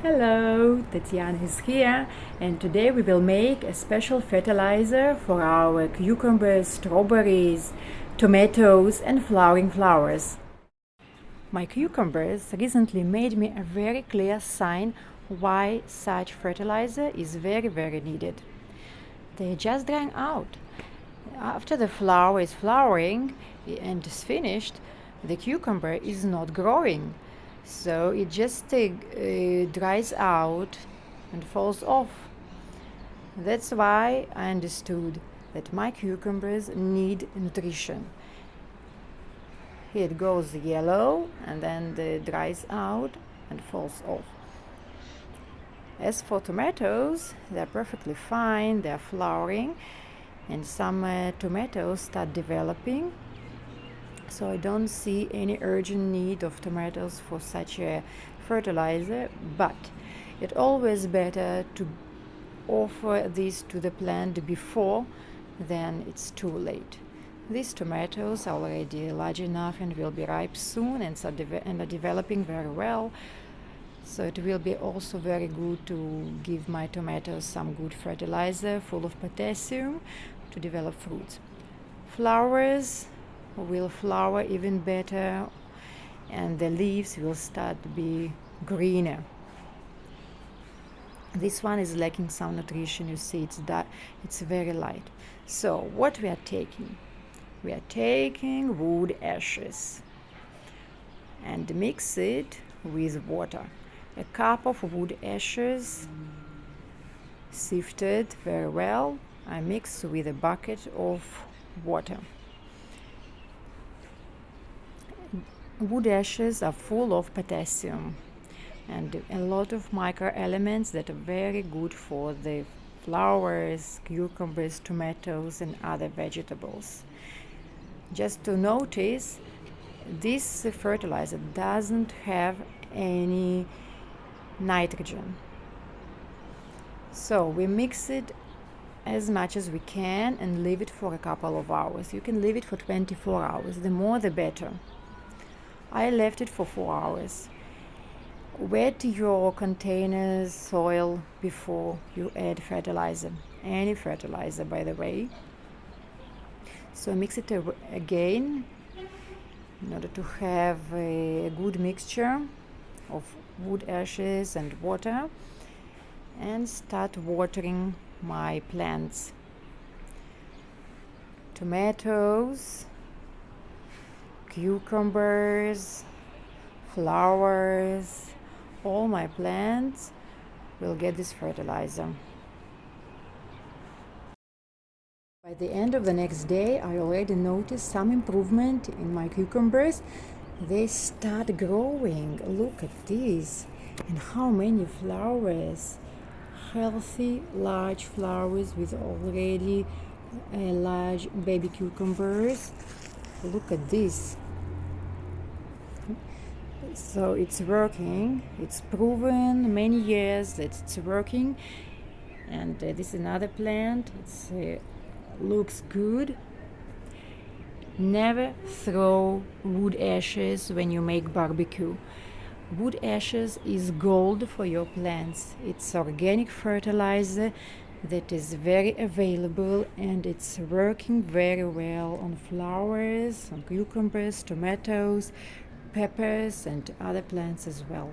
Hello, Tatiana is here, and today we will make a special fertilizer for our cucumbers, strawberries, tomatoes and flowering flowers. My cucumbers recently made me a very clear sign why such fertilizer is very needed. They're just drying out. After the flower is flowering and is finished, the cucumber is not growing. So it just dries out and falls off. That's why I understood that my cucumbers need nutrition. It goes yellow and then it dries out and falls off. As for tomatoes, they're perfectly fine, they're flowering, and some tomatoes start developing. So I don't see any urgent need of tomatoes for such a fertilizer, but it's always better to offer this to the plant before then it's too late. These tomatoes are already large enough and will be ripe soon and are developing very well. So it will be also very good to give my tomatoes some good fertilizer full of potassium to develop fruits. Flowers will flower even better and the leaves will start to be greener. This one is lacking some nutrition. You see it's very light. So what we are taking? We are taking wood ashes and mix it with water. A cup of wood ashes sifted very well. I mix with a bucket of water. Wood ashes are full of potassium and a lot of microelements that are very good for the flowers, cucumbers, tomatoes and other vegetables. Just to notice, this fertilizer doesn't have any nitrogen. So we mix it as much as we can and leave it for a couple of hours. You can leave it for 24 hours. The more the better. I left it for 4 hours. Wet your containers, soil before you add fertilizer. Any fertilizer, by the way. So mix it again in order to have a good mixture of wood ashes and water, and start watering my plants. Tomatoes, cucumbers, flowers, all my plants will get this fertilizer. By the end of the next day, I already noticed some improvement in my cucumbers. They start growing. Look at this. And how many flowers. Healthy, large flowers with already large baby cucumbers. Look at this. So it's working. It's proven many years that it's working. And this is another plant. It looks good. Never throw wood ashes when you make barbecue. Wood ashes is gold for your plants. It's organic fertilizer that is very available and it's working very well on flowers, on cucumbers, tomatoes, peppers and other plants as well.